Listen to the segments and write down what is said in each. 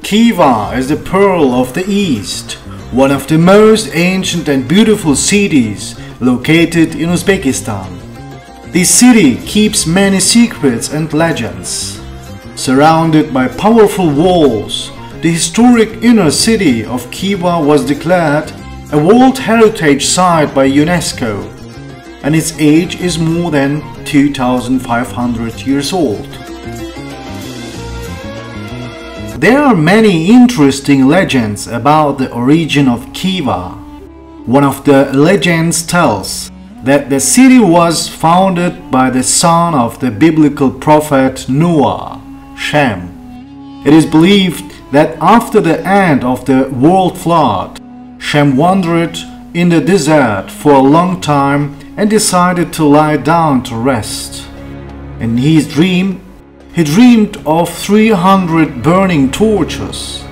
Khiva is the Pearl of the East, one of the most ancient and beautiful cities located in Uzbekistan. This city keeps many secrets and legends. Surrounded by powerful walls, the historic inner city of Khiva was declared a World Heritage Site by UNESCO, and its age is more than 2,500 years old. There are many interesting legends about the origin of Khiva. One of the legends tells that the city was founded by the son of the biblical prophet Noah, Shem. It is believed that after the end of the world flood, Shem wandered in the desert for a long time and decided to lie down to rest. In his dream, he dreamed of 300 burning torches.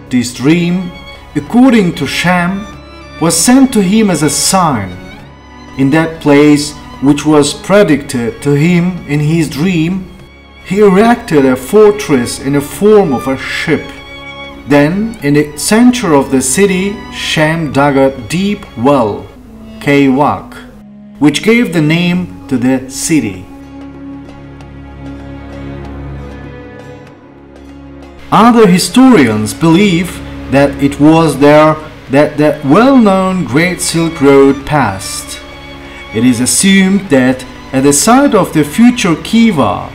This dream, according to Shem, was sent to him as a sign. In that place, which was predicted to him in his dream, he erected a fortress in the form of a ship. Then, in the center of the city, Shem dug a deep well, Khiva, which gave the name to the city. Other historians believe that it was there that the well-known Great Silk Road passed. It is assumed that at the site of the future Khiva,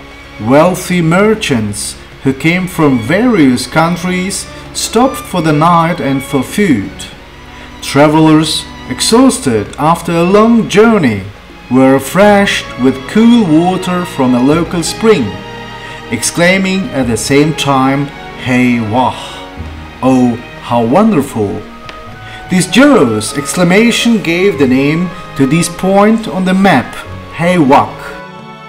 wealthy merchants who came from various countries stopped for the night and for food. Travelers, exhausted after a long journey, were refreshed with cool water from a local spring, exclaiming at the same time, "Hey wah! Oh, how wonderful!" This joyous exclamation gave the name to this point on the map, Hey Wah,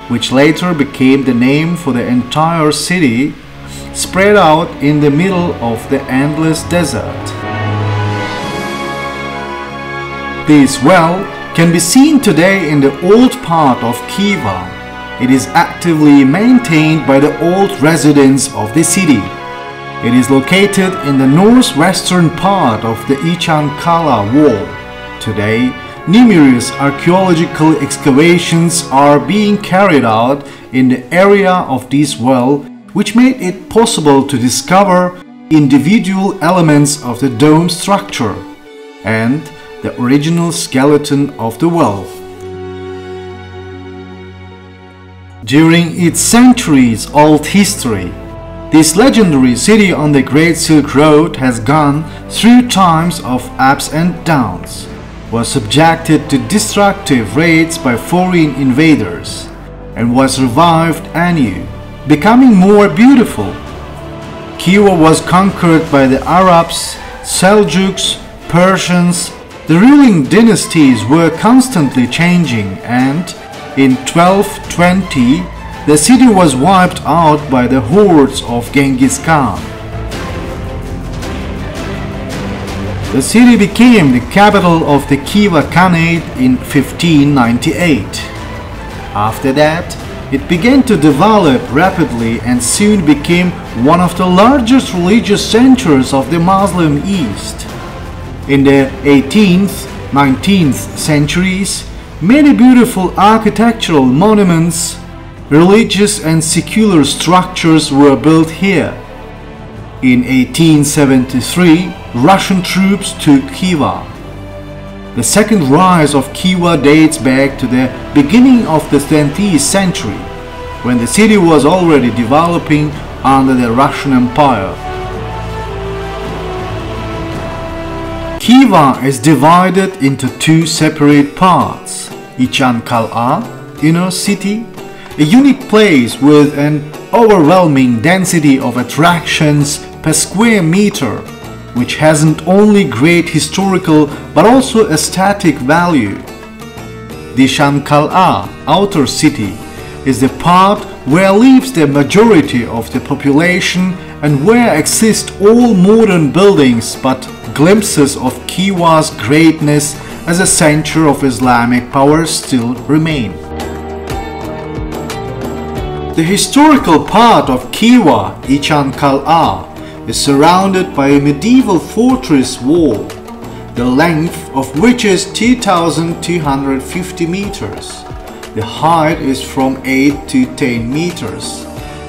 which later became the name for the entire city, spread out in the middle of the endless desert. This well can be seen today in the old part of Khiva. It is actively maintained by the old residents of the city. It is located in the northwestern part of the Ichankala wall. Today, numerous archaeological excavations are being carried out in the area of this well, which made it possible to discover individual elements of the dome structure and the original skeleton of the well. During its centuries-old history, this legendary city on the Great Silk Road has gone through times of ups and downs, was subjected to destructive raids by foreign invaders, and was revived anew, becoming more beautiful. Khiva was conquered by the Arabs, Seljuks, Persians. The ruling dynasties were constantly changing, and in 1220, the city was wiped out by the hordes of Genghis Khan. The city became the capital of the Kiva Khanate in 1598. After that, it began to develop rapidly and soon became one of the largest religious centers of the Muslim East. In the 18th, 19th centuries, many beautiful architectural monuments, religious and secular structures were built here. In 1873, Russian troops took Khiva. The second rise of Khiva dates back to the beginning of the 20th century, when the city was already developing under the Russian Empire. Khiva is divided into two separate parts: Ichankala, inner city, a unique place with an overwhelming density of attractions per square meter, which hasn't only great historical but also aesthetic value. The Ichankala, outer city, is the part where lives the majority of the population and where exist all modern buildings, but glimpses of Khiva's greatness as a center of Islamic power still remain. The historical part of Khiva, Ichankala, is surrounded by a medieval fortress wall, the length of which is 2,250 meters. The height is from 8 to 10 meters,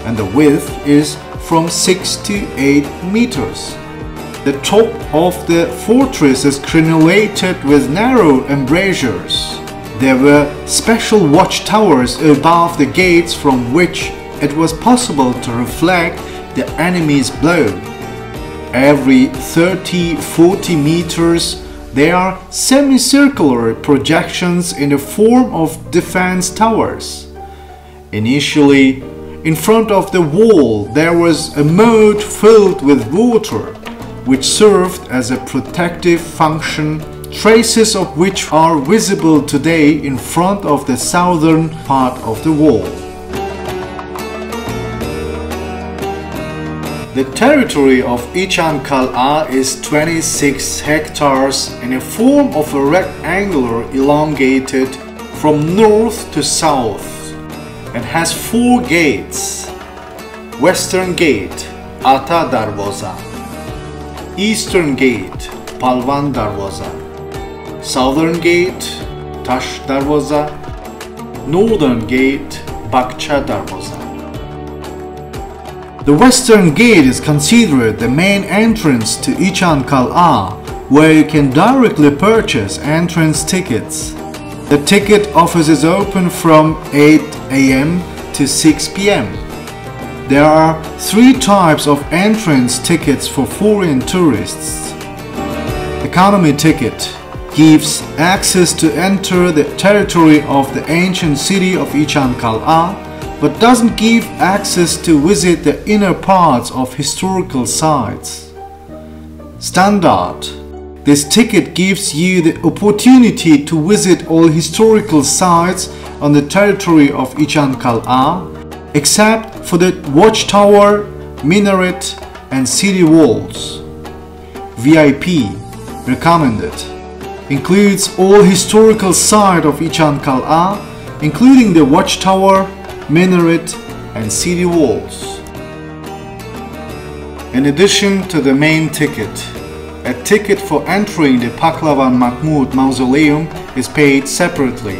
and the width is from 6 to 8 meters. The top of the fortress is crenulated with narrow embrasures. There were special watchtowers above the gates from which it was possible to reflect the enemy's blow. Every 30-40 meters there are semicircular projections in the form of defense towers. Initially, in front of the wall there was a moat filled with water, which served as a protective function, traces of which are visible today in front of the southern part of the wall. The territory of Ichankala is 26 hectares in a form of a rectangular elongated from north to south and has 4 gates. Western Gate, Ata Darvoza. Eastern Gate, Palvan Darvoza. Southern Gate, Tash Darvoza. Northern Gate, Bakcha Darvoza. The Western Gate is considered the main entrance to Ichankala, where you can directly purchase entrance tickets. The ticket office is open from 8 AM to 6 PM. There are 3 types of entrance tickets for foreign tourists. Economy ticket gives access to enter the territory of the ancient city of Ichankala, but doesn't give access to visit the inner parts of historical sites. Standard. This ticket gives you the opportunity to visit all historical sites on the territory of Ichankala, except for the watchtower, minaret and city walls. VIP. Recommended. Includes all historical sites of Ichankala, including the watchtower, minaret and city walls. In addition to the main ticket, a ticket for entering the Pahlavan Mahmud Mausoleum is paid separately.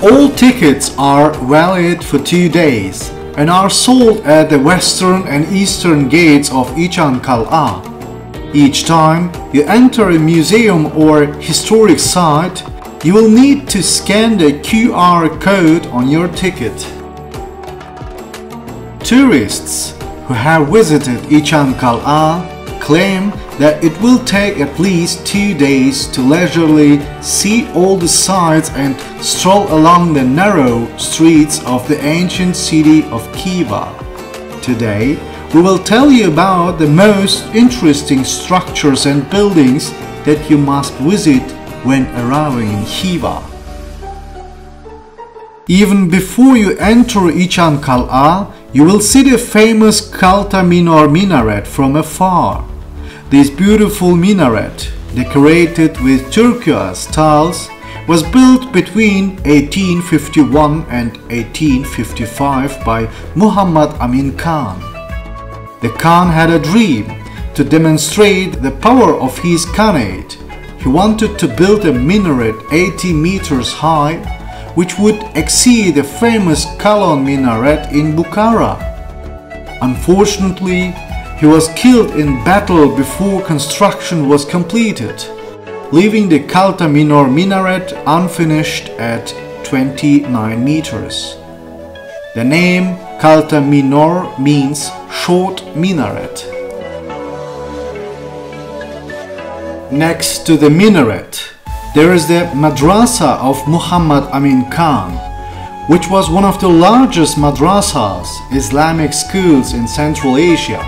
All tickets are valid for 2 days and are sold at the western and eastern gates of Ichankala. Each time you enter a museum or historic site, you will need to scan the QR code on your ticket. Tourists who have visited Ichankala claim that it will take at least 2 days to leisurely see all the sights and stroll along the narrow streets of the ancient city of Khiva. Today, we will tell you about the most interesting structures and buildings that you must visit when arriving in Khiva. Even before you enter Ichankala, you will see the famous Kalta Minor minaret from afar. This beautiful minaret, decorated with turquoise tiles, was built between 1851 and 1855 by Muhammad Amin Khan. The Khan had a dream to demonstrate the power of his Khanate. He wanted to build a minaret 80 meters high, which would exceed the famous Kalon minaret in Bukhara. Unfortunately, he was killed in battle before construction was completed, leaving the Kalta Minor minaret unfinished at 29 meters. The name Kalta Minor means short minaret. Next to the minaret, there is the Madrasa of Muhammad Amin Khan, which was one of the largest madrasas, Islamic schools in Central Asia.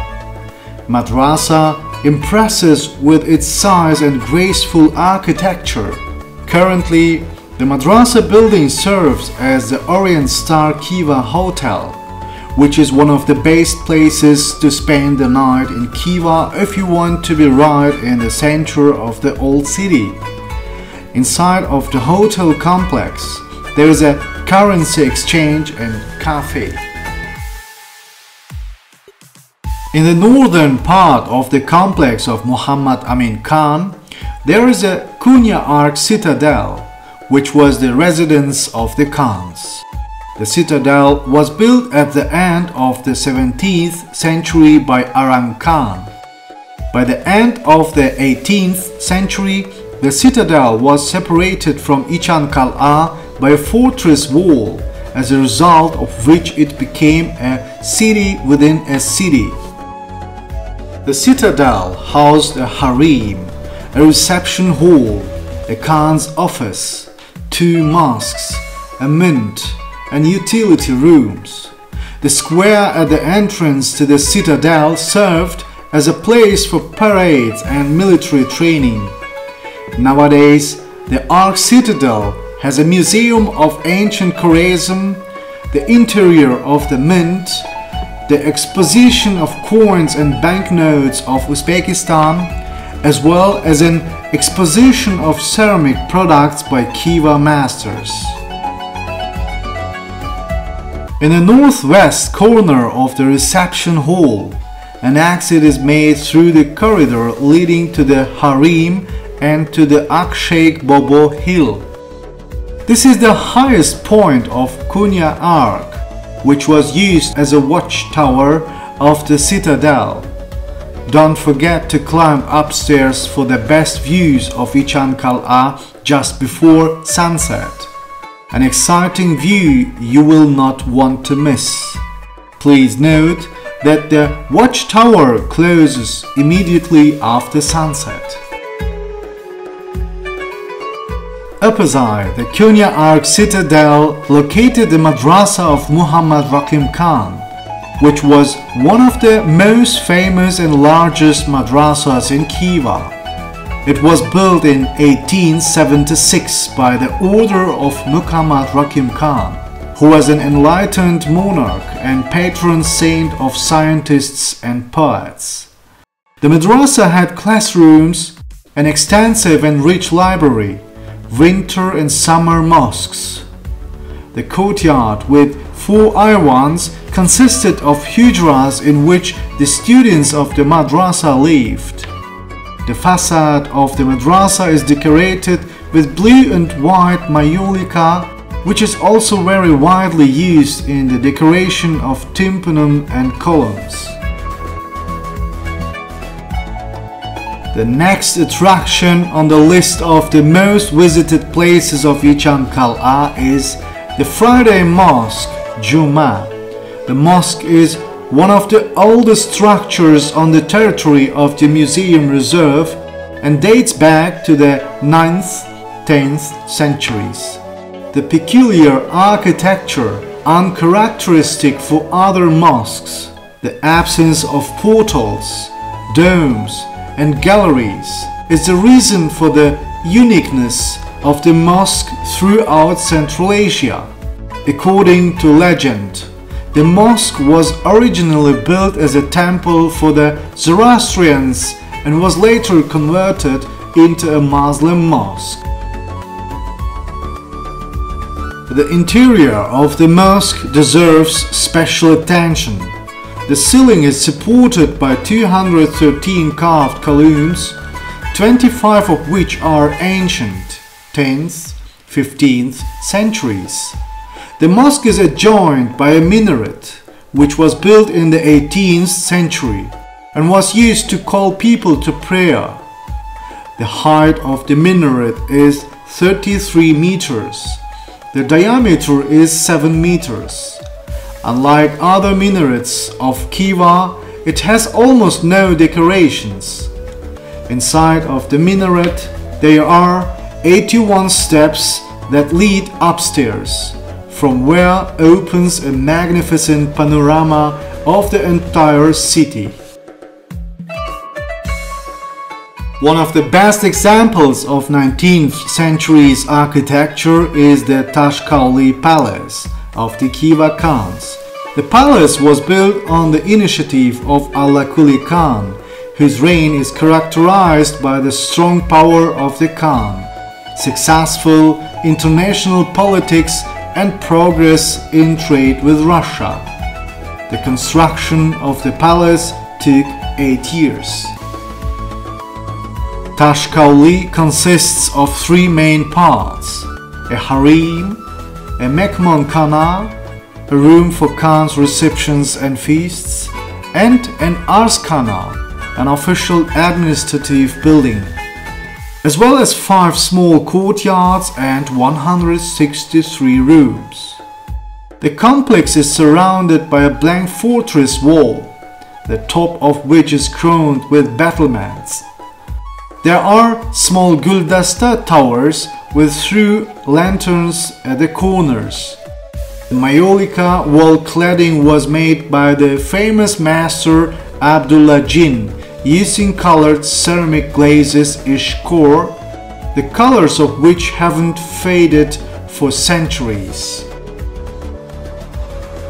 Madrasa impresses with its size and graceful architecture. Currently, the madrasa building serves as the Orient Star Kiva Hotel, which is one of the best places to spend the night in Khiva if you want to be right in the center of the old city. Inside of the hotel complex, there is a currency exchange and cafe. In the northern part of the complex of Muhammad Amin Khan, there is a Konya Ark Citadel, which was the residence of the Khans. The citadel was built at the end of the 17th century by Aram Khan. By the end of the 18th century, the citadel was separated from Ichankala by a fortress wall, as a result of which it became a city within a city. The citadel housed a harem, a reception hall, a Khan's office, 2 mosques, a mint, and utility rooms. The square at the entrance to the citadel served as a place for parades and military training. Nowadays, the Ark Citadel has a museum of ancient Khorezm, the interior of the mint, the exposition of coins and banknotes of Uzbekistan, as well as an exposition of ceramic products by Kiva masters. In the northwest corner of the reception hall, an exit is made through the corridor leading to the harem and to the Aksheikh Bobo Hill. This is the highest point of Konya Ark, which was used as a watchtower of the citadel. Don't forget to climb upstairs for the best views of Ichankala just before sunset. An exciting view you will not want to miss. Please note that the watchtower closes immediately after sunset. Opposite the Konya Ark Citadel located the Madrasa of Muhammad Rakim Khan, which was one of the most famous and largest madrasas in Khiva. It was built in 1876 by the order of Muhammad Rakim Khan, who was an enlightened monarch and patron saint of scientists and poets. The madrasa had classrooms, an extensive and rich library, winter and summer mosques. The courtyard with 4 iwans consisted of hujras in which the students of the madrasa lived. The facade of the madrasa is decorated with blue and white mayolika, which is also very widely used in the decoration of tympanum and columns. The next attraction on the list of the most visited places of Ichankala is the Friday Mosque, Juma. The mosque is one of the oldest structures on the territory of the museum reserve and dates back to the 9th, 10th centuries. The peculiar architecture, uncharacteristic for other mosques, the absence of portals, domes, and galleries is the reason for the uniqueness of the mosque throughout Central Asia. According to legend, the mosque was originally built as a temple for the Zoroastrians and was later converted into a Muslim mosque. The interior of the mosque deserves special attention. The ceiling is supported by 213 carved columns, 25 of which are ancient, 10th, 15th centuries. The mosque is adjoined by a minaret, which was built in the 18th century and was used to call people to prayer. The height of the minaret is 33 meters. The diameter is 7 meters. Unlike other minarets of Khiva, it has almost no decorations. Inside of the minaret, there are 81 steps that lead upstairs, from where opens a magnificent panorama of the entire city. One of the best examples of 19th century's architecture is the Tashkali Palace of the Kiva Khans. The palace was built on the initiative of Allahkuli Khan, whose reign is characterized by the strong power of the Khan, successful international politics and progress in trade with Russia. The construction of the palace took 8 years. Tashkali consists of 3 main parts: a harem, a mehmankhana, a room for Khan's receptions and feasts, and an arskhana, an official administrative building, as well as 5 small courtyards and 163 rooms. The complex is surrounded by a blank fortress wall, the top of which is crowned with battlements. There are small guldasta towers with through lanterns at the corners. The Maiolica wall cladding was made by the famous master Abdullah Jin using colored ceramic glazes ishkor, the colors of which haven't faded for centuries.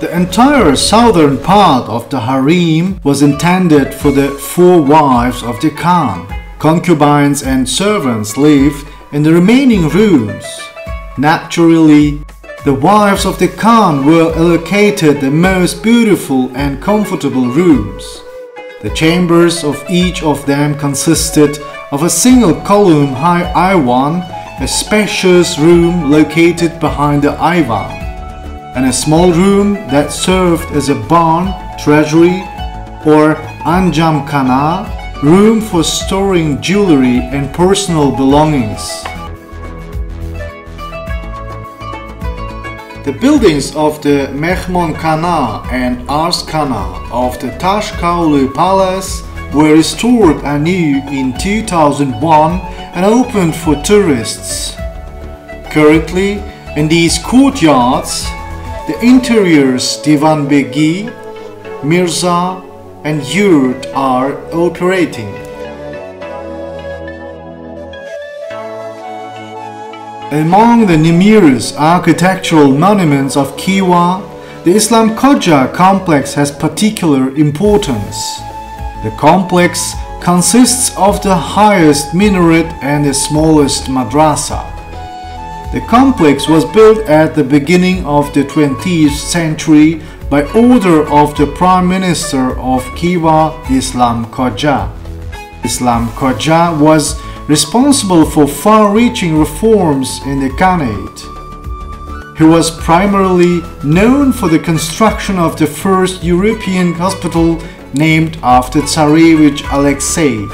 The entire southern part of the harem was intended for the 4 wives of the Khan. Concubines and servants lived in the remaining rooms. Naturally, the wives of the Khan were allocated the most beautiful and comfortable rooms. The chambers of each of them consisted of a single column high Iwan, a spacious room located behind the Iwan, and a small room that served as a barn, treasury, or anjamkhana, room for storing jewelry and personal belongings. The buildings of the mehmankhana and arskhana of the Tashkali Palace were restored anew in 2001 and opened for tourists. Currently, in these courtyards, the interiors Divan Begi, Mirza, and yurt are operating. Among the numerous architectural monuments of Khiva, the Islam Koja complex has particular importance. The complex consists of the highest minaret and the smallest madrasa. The complex was built at the beginning of the 20th century by order of the Prime Minister of Khiva, Islam Koja. Islam Koja was responsible for far-reaching reforms in the Khanate. He was primarily known for the construction of the first European hospital named after Tsarevich Alexei.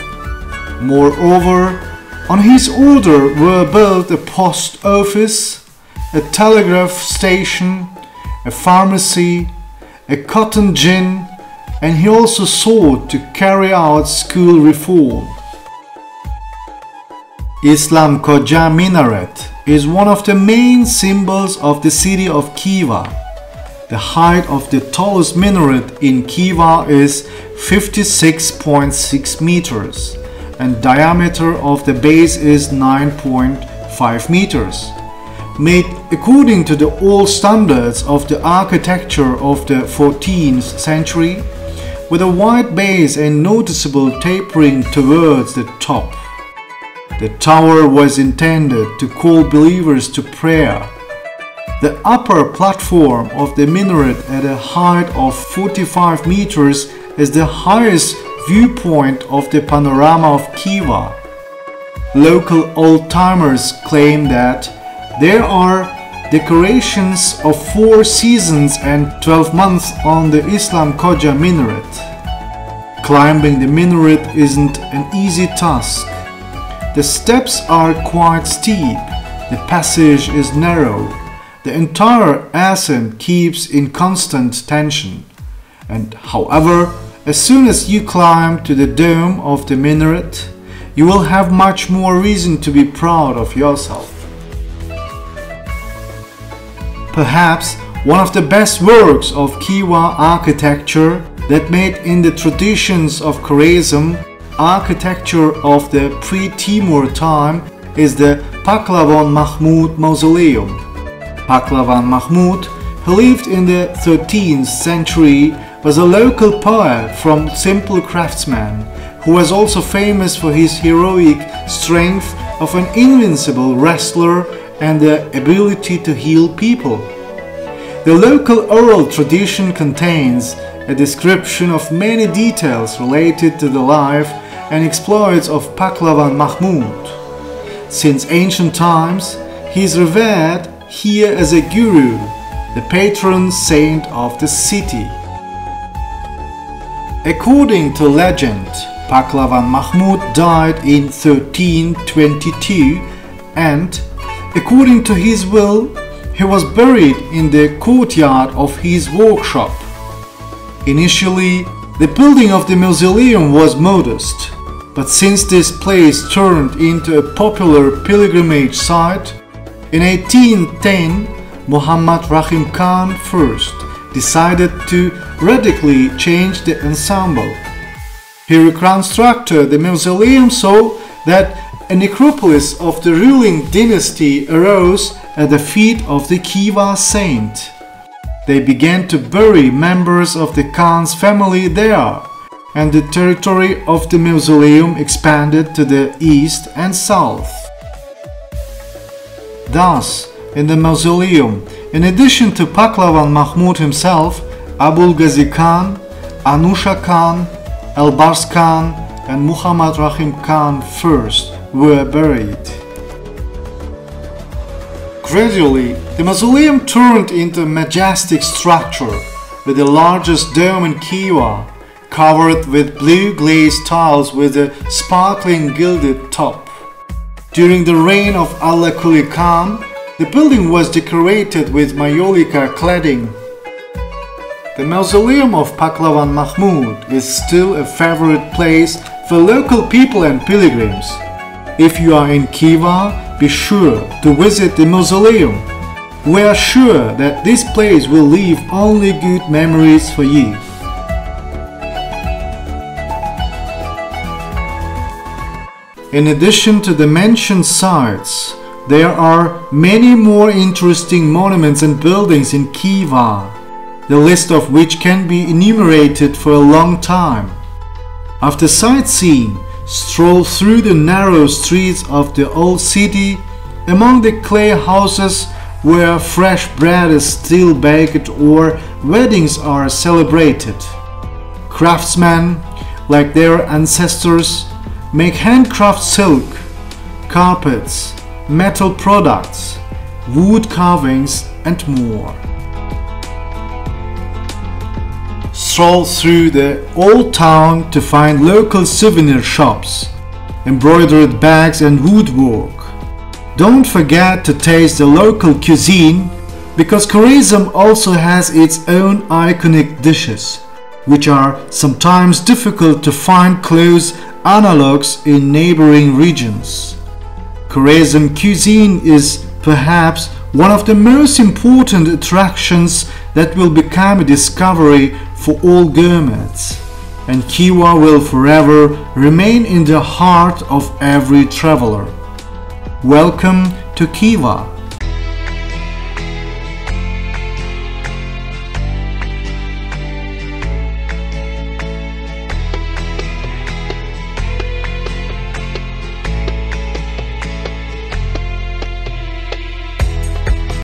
Moreover, on his order were built a post office, a telegraph station, a pharmacy, a cotton gin, and he also sought to carry out school reform. Islam Koja Minaret is one of the main symbols of the city of Khiva. The height of the tallest minaret in Khiva is 56.6 meters and diameter of the base is 9.5 meters. Made according to the old standards of the architecture of the 14th century, with a wide base and noticeable tapering towards the top. The tower was intended to call believers to prayer. The upper platform of the minaret at a height of 45 meters is the highest viewpoint of the panorama of Khiva. Local old-timers claim that there are decorations of 4 seasons and 12 months on the Islam Koja minaret. Climbing the minaret isn't an easy task. The steps are quite steep, the passage is narrow, the entire ascent keeps in constant tension. And however, as soon as you climb to the dome of the minaret, you will have much more reason to be proud of yourself. Perhaps one of the best works of Khiva architecture that made in the traditions of Khorezm architecture of the pre-Timur time is the Pahlavan Mahmud Mausoleum. Pahlavan Mahmud, who lived in the 13th century, was a local poet from simple craftsman who was also famous for his heroic strength of an invincible wrestler and the ability to heal people. The local oral tradition contains a description of many details related to the life and exploits of Pahlavan Mahmud. Since ancient times, he is revered here as a guru, the patron saint of the city. According to legend, Pahlavan Mahmud died in 1322 and, according to his will, he was buried in the courtyard of his workshop. Initially, the building of the mausoleum was modest, but since this place turned into a popular pilgrimage site, in 1810, Muhammad Rahim Khan I decided to radically change the ensemble. He reconstructed the mausoleum so that a necropolis of the ruling dynasty arose at the feet of the Kiva saint. They began to bury members of the Khan's family there, and the territory of the mausoleum expanded to the east and south. Thus, in the mausoleum, in addition to Pahlavan Mahmud himself, Abul Ghazi Khan, Anusha Khan, Elbars Khan, and Muhammad Rahim Khan I were buried. Gradually, the mausoleum turned into a majestic structure with the largest dome in Khiva, covered with blue glazed tiles with a sparkling gilded top. During the reign of Allah Kuli Khan, the building was decorated with Mayolika cladding. The mausoleum of Pahlavan Mahmud is still a favorite place for local people and pilgrims. If you are in Khiva, be sure to visit the mausoleum. We are sure that this place will leave only good memories for you. In addition to the mentioned sites, there are many more interesting monuments and buildings in Khiva, the list of which can be enumerated for a long time. After sightseeing, stroll through the narrow streets of the old city, among the clay houses where fresh bread is still baked or weddings are celebrated. Craftsmen, like their ancestors, make handcraft silk, carpets, metal products, wood carvings, and more. Stroll through the old town to find local souvenir shops, embroidered bags and woodwork. Don't forget to taste the local cuisine, because Khorezm also has its own iconic dishes, which are sometimes difficult to find close analogues in neighboring regions. Khorezm cuisine is perhaps one of the most important attractions that will become a discovery for all gourmets, and Khiva will forever remain in the heart of every traveler. Welcome to Khiva.